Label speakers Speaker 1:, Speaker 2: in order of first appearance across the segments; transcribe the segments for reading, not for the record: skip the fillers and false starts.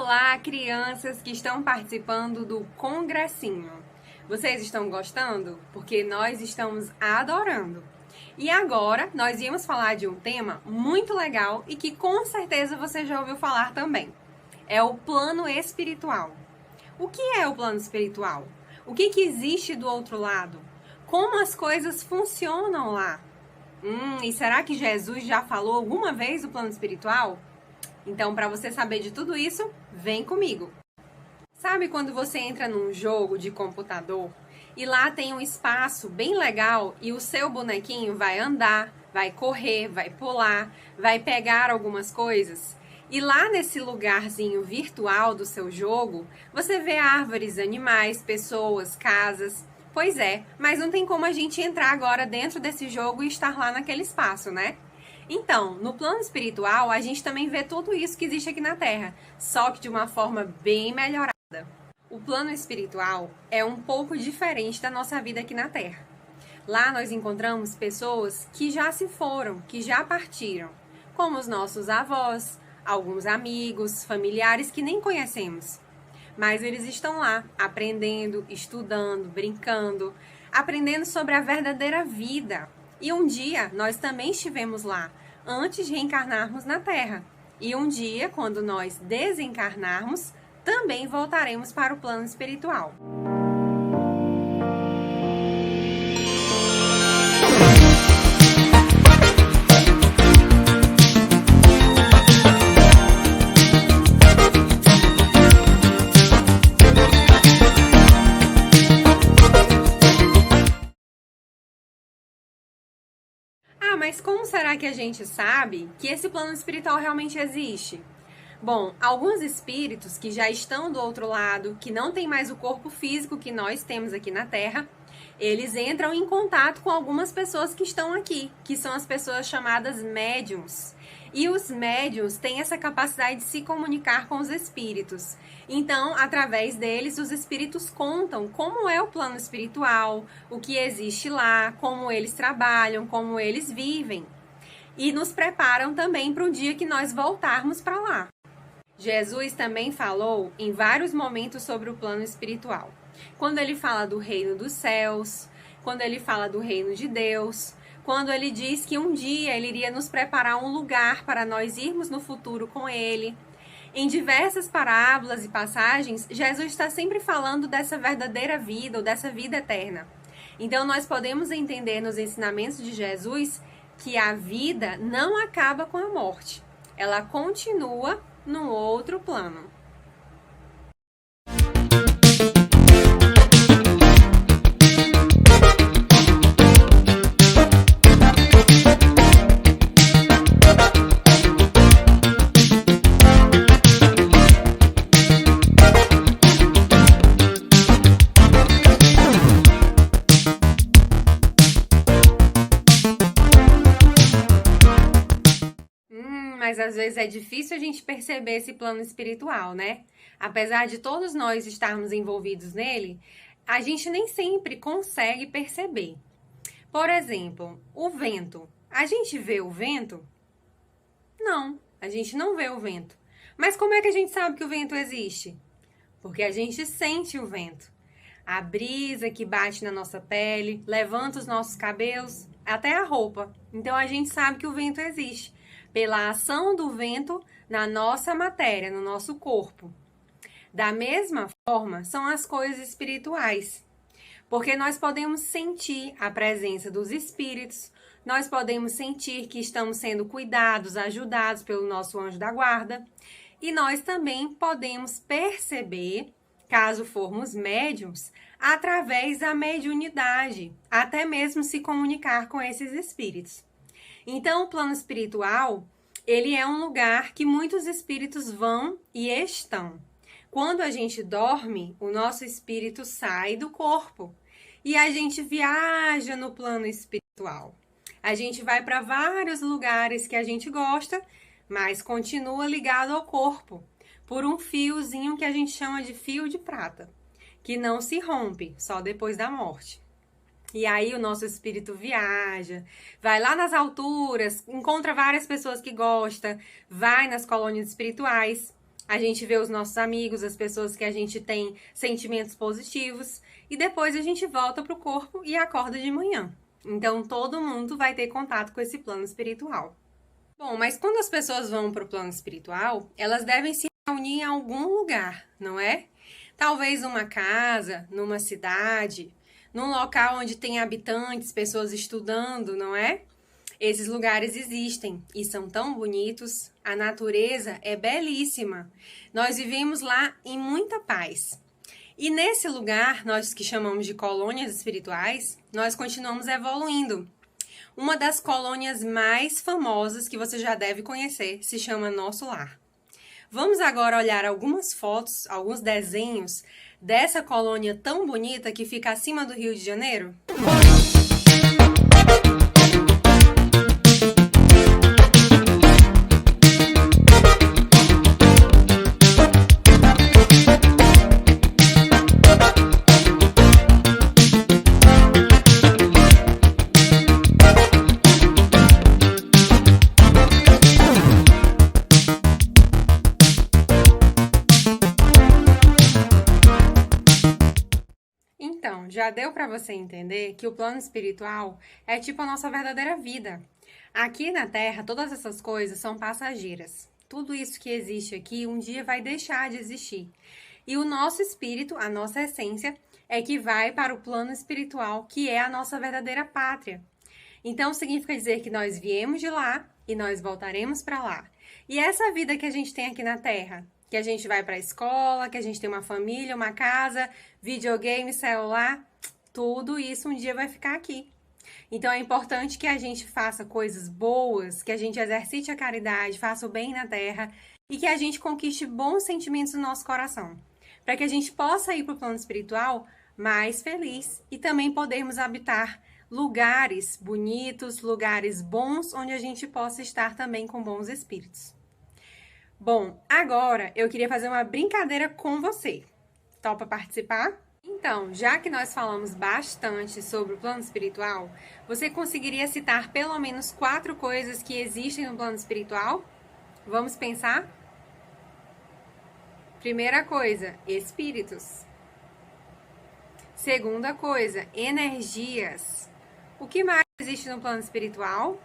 Speaker 1: Olá, crianças que estão participando do Congressinho. Vocês estão gostando? Porque nós estamos adorando. E agora nós íamos falar de um tema muito legal e que com certeza você já ouviu falar também. É o plano espiritual. O que é o plano espiritual? O que existe do outro lado? Como as coisas funcionam lá? E será que Jesus já falou alguma vez do plano espiritual? Então, para você saber de tudo isso, vem comigo. Sabe quando você entra num jogo de computador e lá tem um espaço bem legal e o seu bonequinho vai andar, vai correr, vai pular, vai pegar algumas coisas? E lá nesse lugarzinho virtual do seu jogo, você vê árvores, animais, pessoas, casas. Pois é, mas não tem como a gente entrar agora dentro desse jogo e estar lá naquele espaço, né? Então, no plano espiritual, a gente também vê tudo isso que existe aqui na Terra, só que de uma forma bem melhorada. O plano espiritual é um pouco diferente da nossa vida aqui na Terra. Lá nós encontramos pessoas que já se foram, que já partiram, como os nossos avós, alguns amigos, familiares que nem conhecemos. Mas eles estão lá, aprendendo, estudando, brincando, aprendendo sobre a verdadeira vida. E um dia nós também estivemos lá, antes de reencarnarmos na Terra. E um dia, quando nós desencarnarmos, também voltaremos para o plano espiritual. Mas como será que a gente sabe que esse plano espiritual realmente existe? Bom, alguns espíritos que já estão do outro lado, que não tem mais o corpo físico que nós temos aqui na Terra, eles entram em contato com algumas pessoas que estão aqui, que são as pessoas chamadas médiums. E os médiums têm essa capacidade de se comunicar com os espíritos. Então, através deles, os espíritos contam como é o plano espiritual, o que existe lá, como eles trabalham, como eles vivem. E nos preparam também para o dia que nós voltarmos para lá. Jesus também falou em vários momentos sobre o plano espiritual. Quando ele fala do reino dos céus, quando ele fala do reino de Deus, quando ele diz que um dia ele iria nos preparar um lugar para nós irmos no futuro com ele. Em diversas parábolas e passagens, Jesus está sempre falando dessa verdadeira vida ou dessa vida eterna. Então nós podemos entender nos ensinamentos de Jesus que a vida não acaba com a morte. Ela continua num outro plano. Mas às vezes é difícil a gente perceber esse plano espiritual, né? Apesar de todos nós estarmos envolvidos nele, a gente nem sempre consegue perceber. Por exemplo, o vento. A gente vê o vento? Não, a gente não vê o vento. Mas como é que a gente sabe que o vento existe? Porque a gente sente o vento. A brisa que bate na nossa pele, levanta os nossos cabelos, até a roupa. Então a gente sabe que o vento existe pela ação do vento na nossa matéria, no nosso corpo. Da mesma forma, são as coisas espirituais, porque nós podemos sentir a presença dos espíritos, nós podemos sentir que estamos sendo cuidados, ajudados pelo nosso anjo da guarda, e nós também podemos perceber, caso formos médiums, através da mediunidade, até mesmo se comunicar com esses espíritos. Então, o plano espiritual, ele é um lugar que muitos espíritos vão e estão. Quando a gente dorme, o nosso espírito sai do corpo e a gente viaja no plano espiritual. A gente vai para vários lugares que a gente gosta, mas continua ligado ao corpo por um fiozinho que a gente chama de fio de prata, que não se rompe, só depois da morte. E aí o nosso espírito viaja, vai lá nas alturas, encontra várias pessoas que gosta, vai nas colônias espirituais. A gente vê os nossos amigos, as pessoas que a gente tem sentimentos positivos, e depois a gente volta pro corpo e acorda de manhã. Então todo mundo vai ter contato com esse plano espiritual. Bom, mas quando as pessoas vão pro plano espiritual, elas devem se reunir em algum lugar, não é? Talvez numa casa, numa cidade, num local onde tem habitantes, pessoas estudando, não é? Esses lugares existem e são tão bonitos, a natureza é belíssima. Nós vivemos lá em muita paz. E nesse lugar, nós que chamamos de colônias espirituais, nós continuamos evoluindo. Uma das colônias mais famosas que você já deve conhecer se chama Nosso Lar. Vamos agora olhar algumas fotos, alguns desenhos dessa colônia tão bonita que fica acima do Rio de Janeiro? Então, já deu para você entender que o plano espiritual é tipo a nossa verdadeira vida. Aqui na Terra, todas essas coisas são passageiras. Tudo isso que existe aqui um dia vai deixar de existir. E o nosso espírito, a nossa essência, é que vai para o plano espiritual, que é a nossa verdadeira pátria. Então, significa dizer que nós viemos de lá e nós voltaremos para lá. E essa vida que a gente tem aqui na Terra, que a gente vai para a escola, que a gente tem uma família, uma casa, videogame, celular, tudo isso um dia vai ficar aqui. Então é importante que a gente faça coisas boas, que a gente exercite a caridade, faça o bem na terra e que a gente conquiste bons sentimentos no nosso coração, para que a gente possa ir para o plano espiritual mais feliz e também podermos habitar lugares bonitos, lugares bons, onde a gente possa estar também com bons espíritos. Bom, agora eu queria fazer uma brincadeira com você. Topa participar? Então, já que nós falamos bastante sobre o plano espiritual, você conseguiria citar pelo menos 4 coisas que existem no plano espiritual? Vamos pensar? Primeira coisa, espíritos. Segunda coisa, energias. O que mais existe no plano espiritual?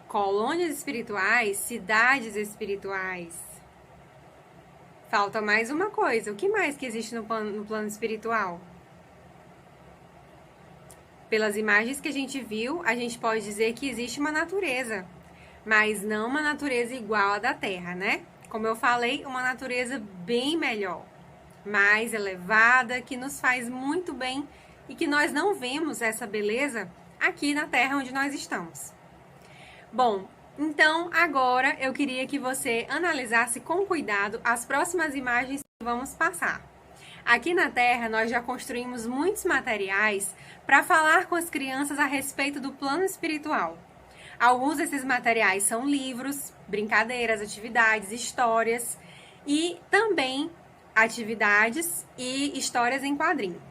Speaker 1: Colônias espirituais, cidades espirituais. Falta mais uma coisa. O que mais que existe no plano espiritual? Pelas imagens que a gente viu, a gente pode dizer que existe uma natureza, mas não uma natureza igual à da Terra, né? Como eu falei, uma natureza bem melhor, mais elevada, que nos faz muito bem e que nós não vemos essa beleza aqui na Terra onde nós estamos. Bom, então agora eu queria que você analisasse com cuidado as próximas imagens que vamos passar. Aqui na Terra nós já construímos muitos materiais para falar com as crianças a respeito do plano espiritual. Alguns desses materiais são livros, brincadeiras, atividades, histórias e também atividades e histórias em quadrinho.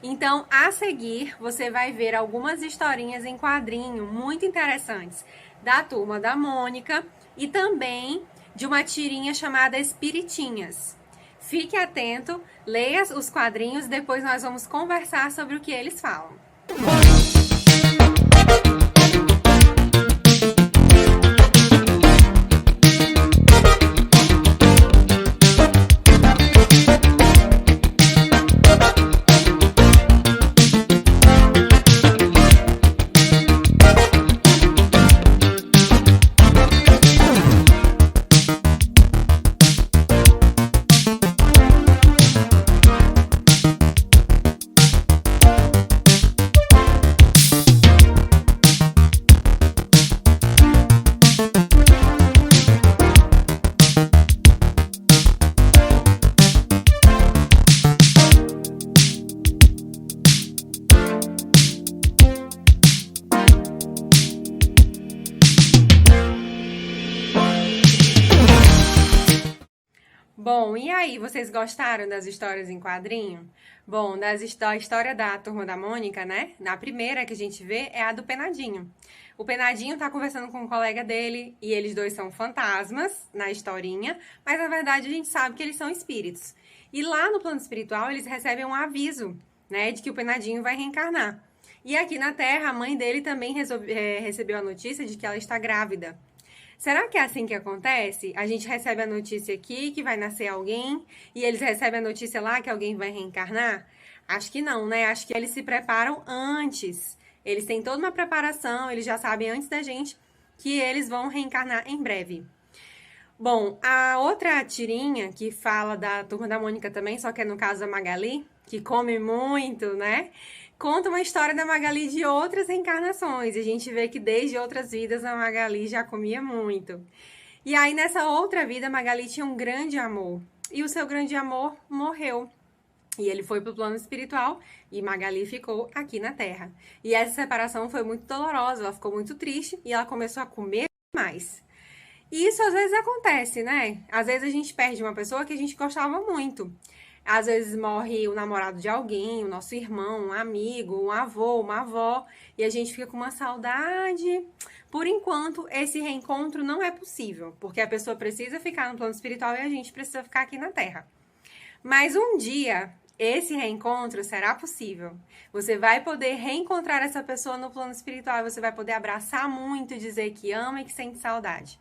Speaker 1: Então, a seguir, você vai ver algumas historinhas em quadrinho muito interessantes da Turma da Mônica e também de uma tirinha chamada Espiritinhas. Fique atento, leia os quadrinhos, depois nós vamos conversar sobre o que eles falam. Bom, e aí, vocês gostaram das histórias em quadrinho? Bom, da história da Turma da Mônica, né? Na primeira que a gente vê é a do Penadinho. O Penadinho tá conversando com um colega dele e eles dois são fantasmas na historinha, mas na verdade a gente sabe que eles são espíritos. E lá no plano espiritual eles recebem um aviso, né, de que o Penadinho vai reencarnar. E aqui na Terra a mãe dele também recebeu a notícia de que ela está grávida. Será que é assim que acontece? A gente recebe a notícia aqui que vai nascer alguém e eles recebem a notícia lá que alguém vai reencarnar? Acho que não, né? Acho que eles se preparam antes. Eles têm toda uma preparação, eles já sabem antes da gente que eles vão reencarnar em breve. Bom, a outra tirinha que fala da Turma da Mônica também, só que é no caso da Magali, que come muito, né? Conta uma história da Magali de outras reencarnações. E a gente vê que desde outras vidas a Magali já comia muito. E aí, nessa outra vida, a Magali tinha um grande amor. E o seu grande amor morreu. E ele foi pro plano espiritual e Magali ficou aqui na Terra. E essa separação foi muito dolorosa, ela ficou muito triste e ela começou a comer mais. E isso às vezes acontece, né? Às vezes a gente perde uma pessoa que a gente gostava muito. Às vezes morre o namorado de alguém, o nosso irmão, um amigo, um avô, uma avó, e a gente fica com uma saudade. Por enquanto, esse reencontro não é possível, porque a pessoa precisa ficar no plano espiritual e a gente precisa ficar aqui na Terra. Mas um dia, esse reencontro será possível. Você vai poder reencontrar essa pessoa no plano espiritual, você vai poder abraçar muito, dizer que ama e que sente saudade.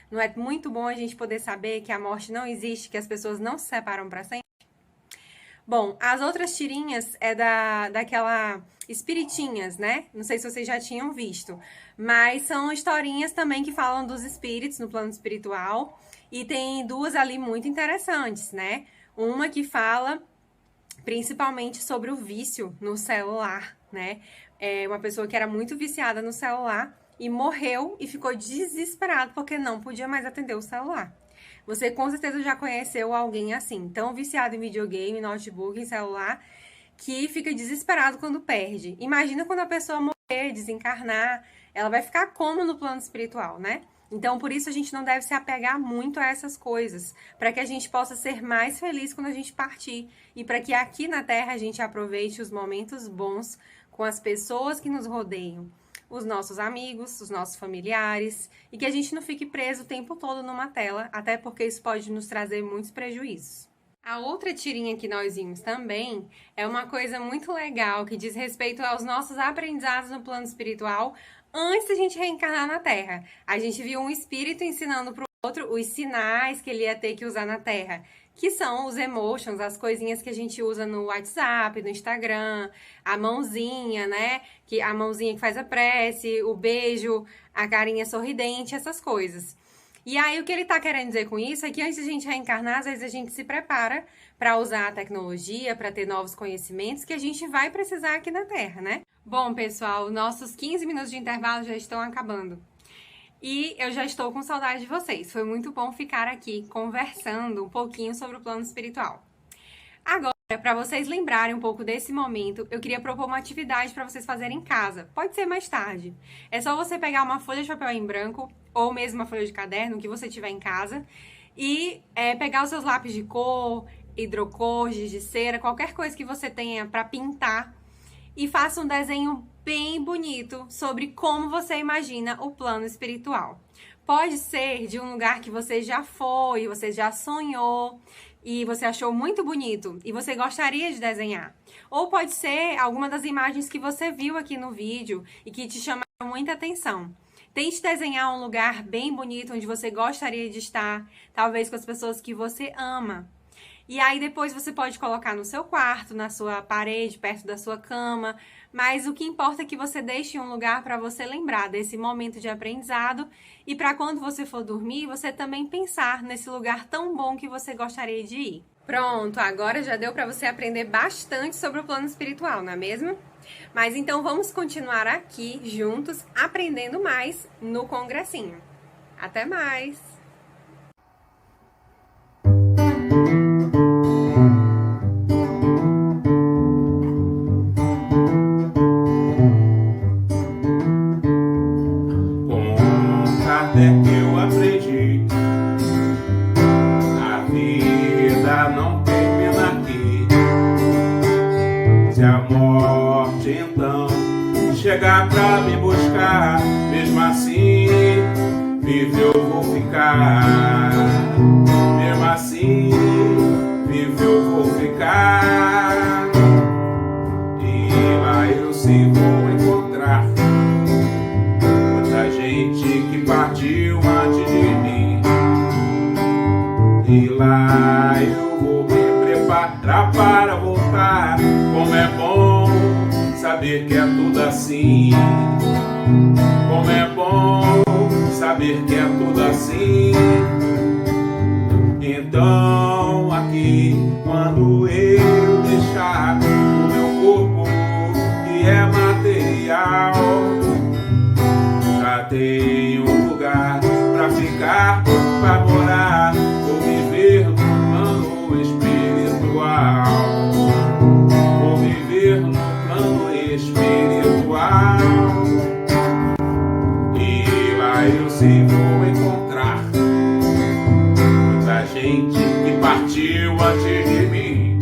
Speaker 1: Não é muito bom a gente poder saber que a morte não existe, que as pessoas não se separam para sempre? Bom, as outras tirinhas é daquela Espiritinhas, né? Não sei se vocês já tinham visto, mas são historinhas também que falam dos espíritos no plano espiritual e tem duas ali muito interessantes, né? Uma que fala principalmente sobre o vício no celular, né? É uma pessoa que era muito viciada no celular e morreu e ficou desesperado porque não podia mais atender o celular. Você com certeza já conheceu alguém assim, tão viciado em videogame, notebook, em celular, que fica desesperado quando perde. Imagina quando a pessoa morrer, desencarnar, ela vai ficar como no plano espiritual, né? Então, por isso a gente não deve se apegar muito a essas coisas, para que a gente possa ser mais feliz quando a gente partir e para que aqui na Terra a gente aproveite os momentos bons com as pessoas que nos rodeiam, os nossos amigos, os nossos familiares, e que a gente não fique preso o tempo todo numa tela, até porque isso pode nos trazer muitos prejuízos. A outra tirinha que nós vimos também é uma coisa muito legal que diz respeito aos nossos aprendizados no plano espiritual antes da gente reencarnar na Terra. A gente viu um espírito ensinando para o outro os sinais que ele ia ter que usar na Terra, que são os emotions, as coisinhas que a gente usa no WhatsApp, no Instagram, a mãozinha, né? A mãozinha que faz a prece, o beijo, a carinha sorridente, essas coisas. E aí, o que ele tá querendo dizer com isso é que antes de a gente reencarnar, às vezes a gente se prepara para usar a tecnologia, para ter novos conhecimentos que a gente vai precisar aqui na Terra, né? Bom, pessoal, nossos 15 minutos de intervalo já estão acabando. E eu já estou com saudade de vocês. Foi muito bom ficar aqui conversando um pouquinho sobre o plano espiritual. Agora, para vocês lembrarem um pouco desse momento, eu queria propor uma atividade para vocês fazerem em casa. Pode ser mais tarde. É só você pegar uma folha de papel em branco ou mesmo uma folha de caderno que você tiver em casa e pegar os seus lápis de cor, hidrocor, giz de cera, qualquer coisa que você tenha para pintar e faça um desenho bem bonito sobre como você imagina o plano espiritual. Pode ser de um lugar que você já foi, você já sonhou e você achou muito bonito e você gostaria de desenhar. Ou pode ser alguma das imagens que você viu aqui no vídeo e que te chamaram muita atenção. Tente desenhar um lugar bem bonito onde você gostaria de estar, talvez com as pessoas que você ama. E aí depois você pode colocar no seu quarto, na sua parede, perto da sua cama, mas o que importa é que você deixe um lugar para você lembrar desse momento de aprendizado e para quando você for dormir, você também pensar nesse lugar tão bom que você gostaria de ir. Pronto, agora já deu para você aprender bastante sobre o plano espiritual, não é mesmo? Mas então vamos continuar aqui juntos aprendendo mais no Congressinho. Até mais!
Speaker 2: Com Kardec eu aprendi a vida vida não termina aqui. Se a morte então chegar pra me buscar, mesmo assim vivo eu vou ficar. Mesmo assim vivo eu vou ficar. E lá eu sim vou encontrar muita gente que partiu antes de mim. E lá eu vou me preparar para voltar. Como é bom saber que é tudo assim. Como é bom saber que é tudo assim. Então aqui, quando eu deixar o meu corpo que é material, já tenho um lugar pra ficar, pra morar, vou viver no plano espiritual. Vou viver no plano espiritual. E lá eu sei vou encontrar muita gente que partiu antes de mim.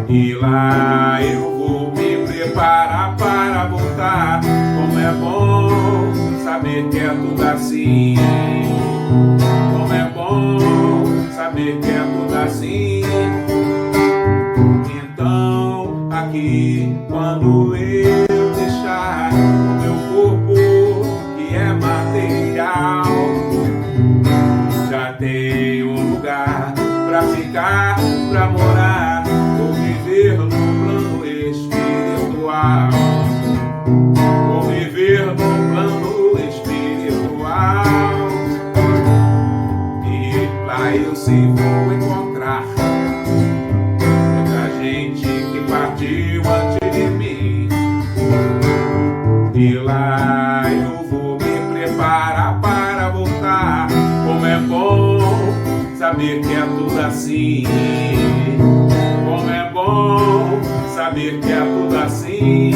Speaker 2: E lá eu vou me preparar para voltar. Como é bom saber que é tudo assim. Como é bom saber que é tudo assim. Então aqui, quando eu deixar o meu corpo que é material, já tenho um lugar pra ficar, pra morar, vou viver no plano espiritual. Vou viver no plano espiritual. E lá eu sim vou encontrar muita gente que partiu antes de mim. E lá eu vou me preparar para voltar. Como é bom saber que é tudo assim. Como é bom saber que é tudo assim.